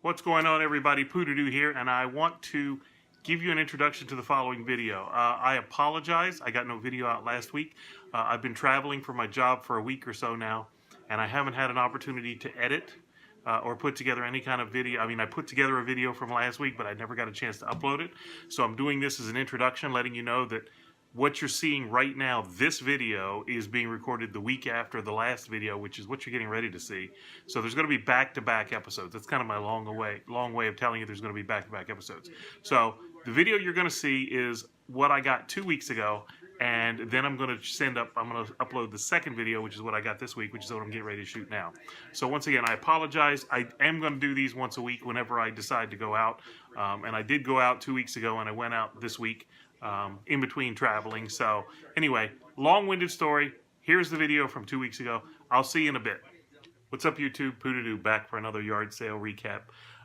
What's going on, everybody? Poodoo here, and I want to give you an introduction to the following video. I apologize. I got no video out last week. I've been traveling for my job for a week or so now, and I haven't had an opportunity to edit or put together any kind of video. I mean, I put together a video from last week, but I never got a chance to upload it. So I'm doing this as an introduction, letting you know that what you're seeing right now, this video, is being recorded the week after the last video, which is what you're getting ready to see. So there's going to be back-to-back episodes. That's kind of my long way of telling you there's going to be back-to-back episodes. So the video you're going to see is what I got 2 weeks ago, and then I'm going to upload the second video, which is what I got this week, which is what I'm getting ready to shoot now. So once again, I apologize. I am going to do these once a week whenever I decide to go out. And I did go out 2 weeks ago, and I went out this week. In between traveling. So anyway, long-winded story. Here's the video from 2 weeks ago. I'll see you in a bit. What's up, YouTube? Poodoo back for another yard sale recap.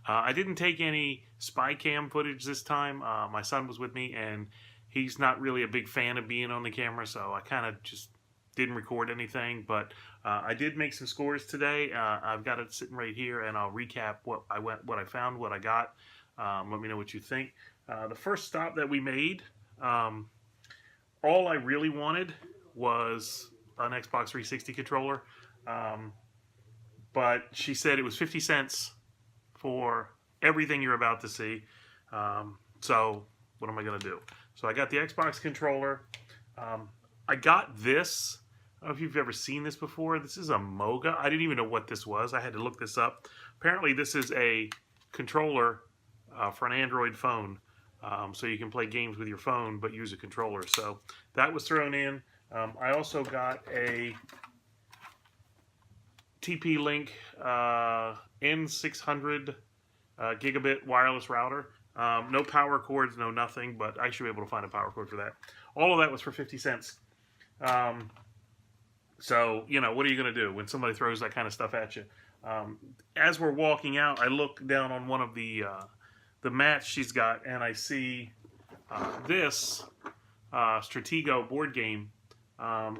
I didn't take any spy cam footage this time. My son was with me, and he's not really a big fan of being on the camera, so I kind of just didn't record anything. But I did make some scores today. I've got it sitting right here, and I'll recap what I found, what I got. Let me know what you think. The first stop that we made, all I really wanted was an Xbox 360 controller, but she said it was 50 cents for everything you're about to see. So what am I going to do? So I got the Xbox controller. I got this. I don't know if you've ever seen this before. This is a Moga. I didn't even know what this was. I had to look this up. Apparently this is a controller for an Android phone. So you can play games with your phone but use a controller. So that was thrown in. I also got a TP-Link N600 gigabit wireless router. No power cords, no nothing, but I should be able to find a power cord for that. All of that was for 50 cents. So, you know, what are you going to do when somebody throws that kind of stuff at you? As we're walking out, I look down on one of the mats she's got, and I see this Stratego board game.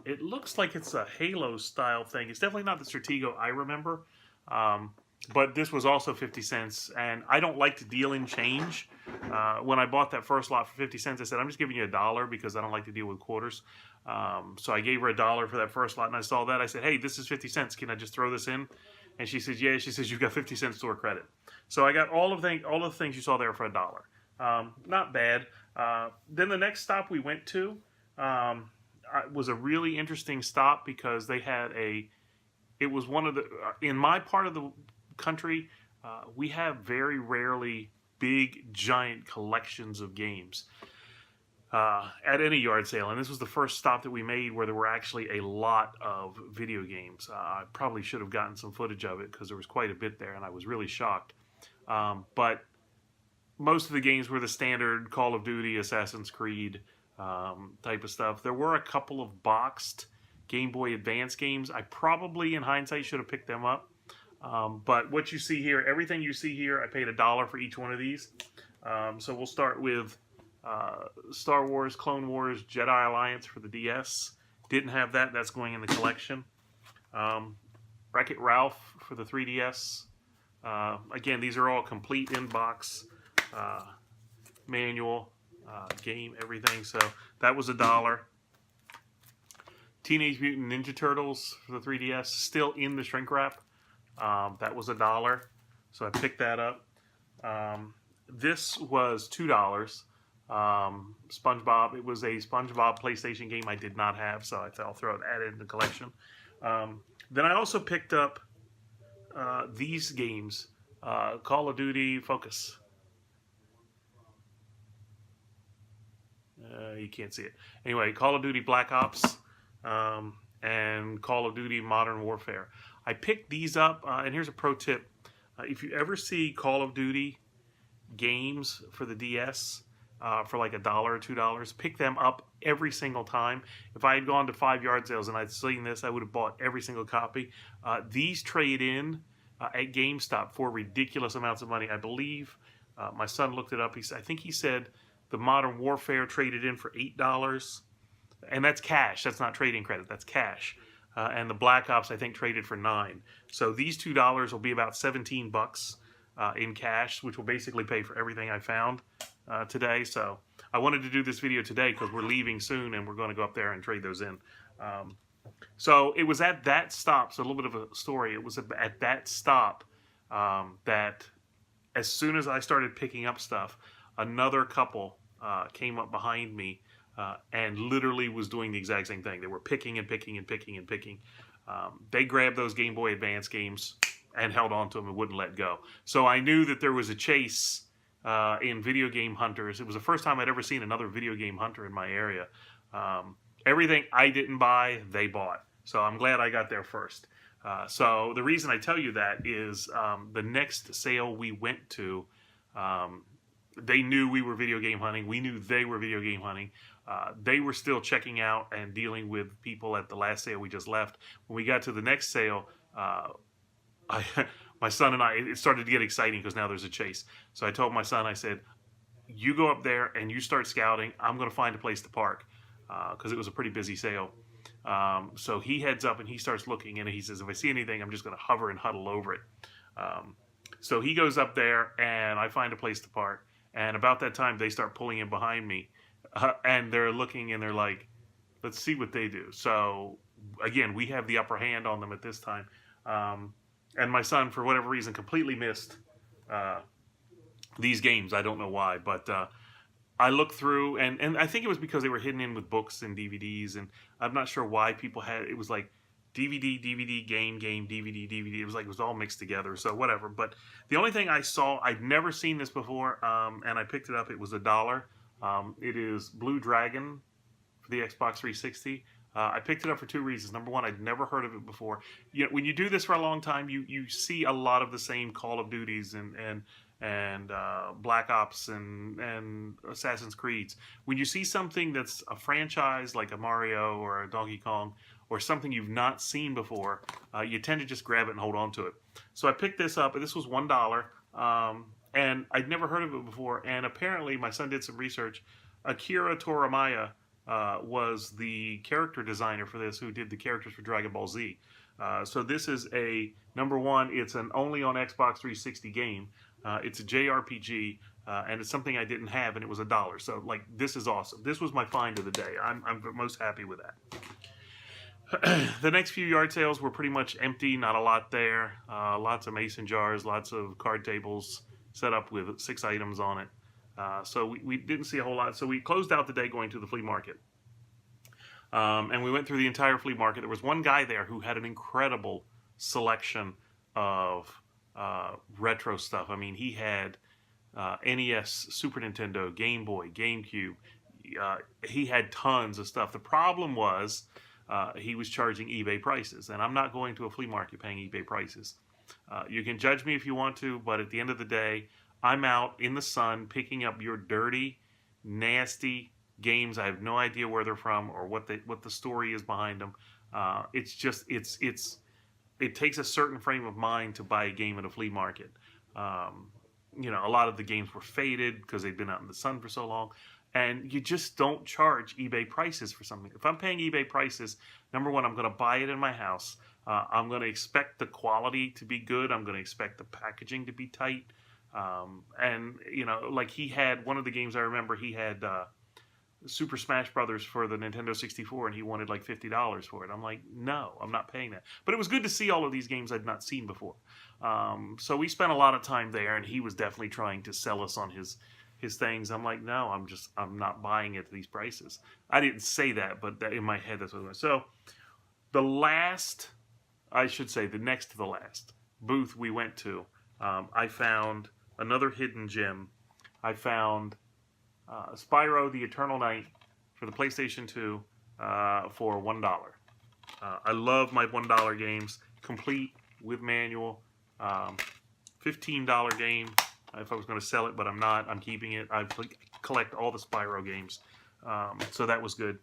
It looks like it's a Halo style thing. It's definitely not the Stratego I remember, but this was also 50 cents, and I don't like to deal in change. When I bought that first lot for 50 cents, I said, I'm just giving you $1 because I don't like to deal with quarters. So I gave her $1 for that first lot, and I saw that. I said, hey, this is 50 cents. Can I just throw this in? And she says, yeah. She says, you've got 50 cents store credit. So I got all of the things you saw there for $1. Not bad. Then the next stop we went to was a really interesting stop because they had it was one of the, in my part of the country, we have very rarely big, giant collections of games at any yard sale, and this was the first stop that we made where there were actually a lot of video games. I probably should have gotten some footage of it because there was quite a bit there, and I was really shocked. But most of the games were the standard Call of Duty, Assassin's Creed type of stuff. There were a couple of boxed Game Boy Advance games. I probably, in hindsight, should have picked them up. But what you see here, everything you see here, I paid $1 for each one of these. So we'll start with Star Wars, Clone Wars, Jedi Alliance for the DS. Didn't have that. That's going in the collection. Wreck-It Ralph for the 3DS. Again, these are all complete in-box manual, game, everything. So that was $1. Teenage Mutant Ninja Turtles for the 3DS. Still in the shrink wrap. That was $1. So I picked that up. This was $2. SpongeBob. It was a SpongeBob PlayStation game I did not have, so I'll throw it added in the collection. Then I also picked up these games, Call of Duty Focus. You can't see it. Anyway, Call of Duty Black Ops and Call of Duty Modern Warfare. I picked these up, and here's a pro tip. If you ever see Call of Duty games for the DS, for like $1 or $2, pick them up every single time. If I had gone to 5 yard sales and I'd seen this, I would have bought every single copy. These trade in at GameStop for ridiculous amounts of money. I believe my son looked it up. I think he said the Modern Warfare traded in for $8, and that's cash. That's not trading credit. That's cash. And the Black Ops, I think, traded for $9. So these $2 will be about 17 bucks. in cash, which will basically pay for everything I found today. So I wanted to do this video today because we're leaving soon and we're going to go up there and trade those in. So it was at that stop, so a little bit of a story. It was at that stop that as soon as I started picking up stuff, another couple came up behind me and literally was doing the exact same thing. They were picking and picking and picking and picking. They grabbed those Game Boy Advance games and held on to them and wouldn't let go. So I knew that there was a chase in video game hunters. It was the first time I'd ever seen another video game hunter in my area. Everything I didn't buy, they bought. So I'm glad I got there first. So the reason I tell you that is the next sale we went to, they knew we were video game hunting. We knew they were video game hunting. They were still checking out and dealing with people at the last sale we just left. When we got to the next sale, my son and I, it started to get exciting because now there's a chase. So I told my son, I said, you go up there and you start scouting. I'm going to find a place to park because it was a pretty busy sale. So he heads up and he starts looking and he says, if I see anything, I'm just going to hover and huddle over it. So he goes up there and I find a place to park. And about that time, they start pulling in behind me. And they're looking and they're like, let's see what they do. So again, we have the upper hand on them at this time. And my son, for whatever reason, completely missed these games. I don't know why, but I looked through, and I think it was because they were hidden in with books and DVDs, and I'm not sure why people had, it was like DVD, game, DVD, DVD. It was like, it was all mixed together, so whatever. But the only thing I saw, I'd never seen this before, and I picked it up. It was $1. It is Blue Dragon for the Xbox 360. I picked it up for two reasons. Number one, I'd never heard of it before. You know, when you do this for a long time, you see a lot of the same Call of Duties and Black Ops and Assassin's Creeds. When you see something that's a franchise like a Mario or a Donkey Kong or something you've not seen before, you tend to just grab it and hold on to it. So I picked this up, and this was $1, and I'd never heard of it before. And apparently, my son did some research. Akira Toriyama was the character designer for this, who did the characters for Dragon Ball Z. So this is a, number one, it's an only on Xbox 360 game. It's a JRPG, and it's something I didn't have, and it was $1. So, like, this is awesome. This was my find of the day. I'm most happy with that. The next few yard sales were pretty much empty, not a lot there. Lots of mason jars, lots of card tables set up with 6 items on it. So we didn't see a whole lot. So we closed out the day going to the flea market. And we went through the entire flea market. There was one guy there who had an incredible selection of retro stuff. I mean, he had NES, Super Nintendo, Game Boy, GameCube. He had tons of stuff. The problem was he was charging eBay prices. And I'm not going to a flea market paying eBay prices. You can judge me if you want to, but at the end of the day, I'm out in the sun picking up your dirty, nasty games. I have no idea where they're from or what the story is behind them. It's just it takes a certain frame of mind to buy a game at a flea market. You know, a lot of the games were faded because they'd been out in the sun for so long, and you just don't charge eBay prices for something. If I'm paying eBay prices, number one, I'm going to buy it in my house. I'm going to expect the quality to be good. I'm going to expect the packaging to be tight. And, you know, like he had one of the games I remember, he had Super Smash Brothers for the Nintendo 64, and he wanted like $50 for it. I'm like, no, I'm not paying that. But it was good to see all of these games I'd not seen before. So we spent a lot of time there, and he was definitely trying to sell us on his things. I'm like, no, I'm not buying it at these prices. I didn't say that, but in my head, that's what it was. So the next to the last booth we went to, I found another hidden gem. I found Spyro the Eternal Night for the PlayStation 2 for $1. I love my $1 games, complete with manual. $15 game if I was going to sell it, but I'm not. I'm keeping it. I collect all the Spyro games, so that was good.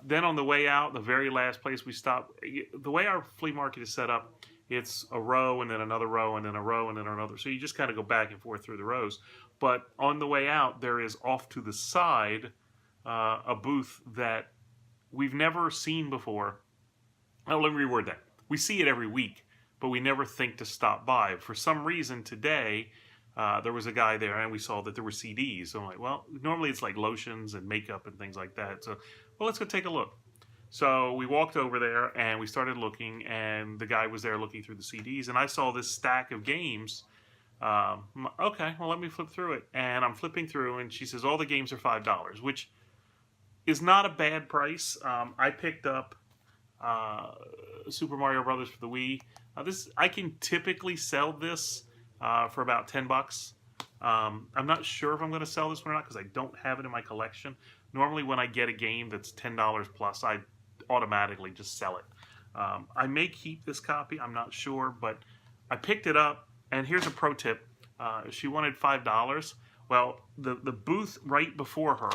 Then on the way out, the very last place we stopped, the way our flea market is set up, it's a row and then another row and then a row and then another. So you just kind of go back and forth through the rows. But on the way out, there is off to the side a booth that we've never seen before. Oh, let me reword that. We see it every week, but we never think to stop by. For some reason today, there was a guy there, and we saw that there were CDs. So I'm like, well, normally it's like lotions and makeup and things like that. So, well, let's go take a look. So we walked over there, and we started looking, and the guy was there looking through the CDs, and I saw this stack of games. Okay, well, let me flip through it. And I'm flipping through, and she says all the games are $5, which is not a bad price. I picked up Super Mario Brothers for the Wii. I can typically sell this for about $10. I'm not sure if I'm going to sell this one or not because I don't have it in my collection. Normally, when I get a game that's $10 plus, I automatically just sell it. I may keep this copy. I'm not sure, but I picked it up. And here's a pro tip. She wanted $5. Well, the booth right before her,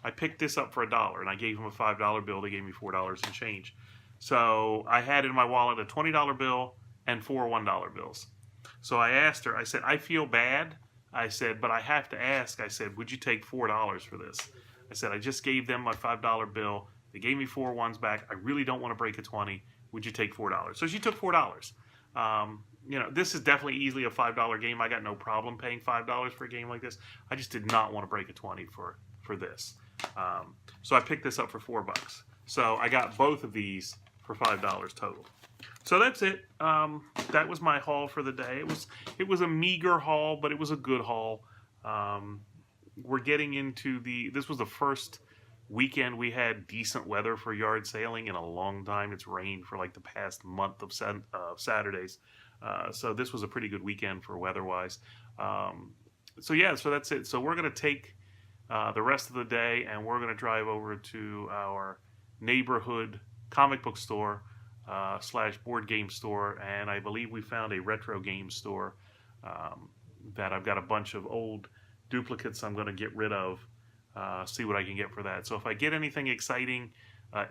I picked this up for $1, and I gave them a $5 bill. They gave me $4 and change. So I had in my wallet a $20 bill and 4 $1 bills. So I asked her, I said, I feel bad. I said, but I have to ask. I said, would you take $4 for this? I said, I just gave them my $5 bill. They gave me 4 ones back. I really don't want to break a 20. Would you take $4? So she took $4. You know, this is definitely easily a $5 game. I got no problem paying $5 for a game like this. I just did not want to break a 20 for this. So I picked this up for $4. So I got both of these for $5 total. So that's it. That was my haul for the day. It was a meager haul, but it was a good haul. We're getting into this was the first weekend we had decent weather for yard sailing in a long time. It's rained for like the past month of Saturdays. So this was a pretty good weekend for weather-wise. So yeah, so that's it. So we're going to take the rest of the day, and we're going to drive over to our neighborhood comic book store / board game store, and I believe we found a retro game store that I've got a bunch of old duplicates I'm going to get rid of, see what I can get for that. So if I get anything exciting,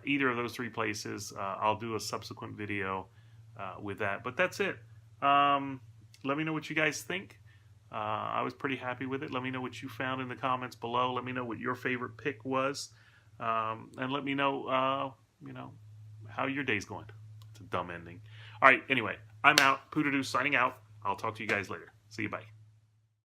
either of those 3 places, I'll do a subsequent video with that. But that's it. Let me know what you guys think. I was pretty happy with it. Let me know what you found in the comments below. Let me know what your favorite pick was. And let me know, how your day's going. It's a dumb ending. All right, anyway, I'm out. Poodadoo signing out. I'll talk to you guys later. See you, bye.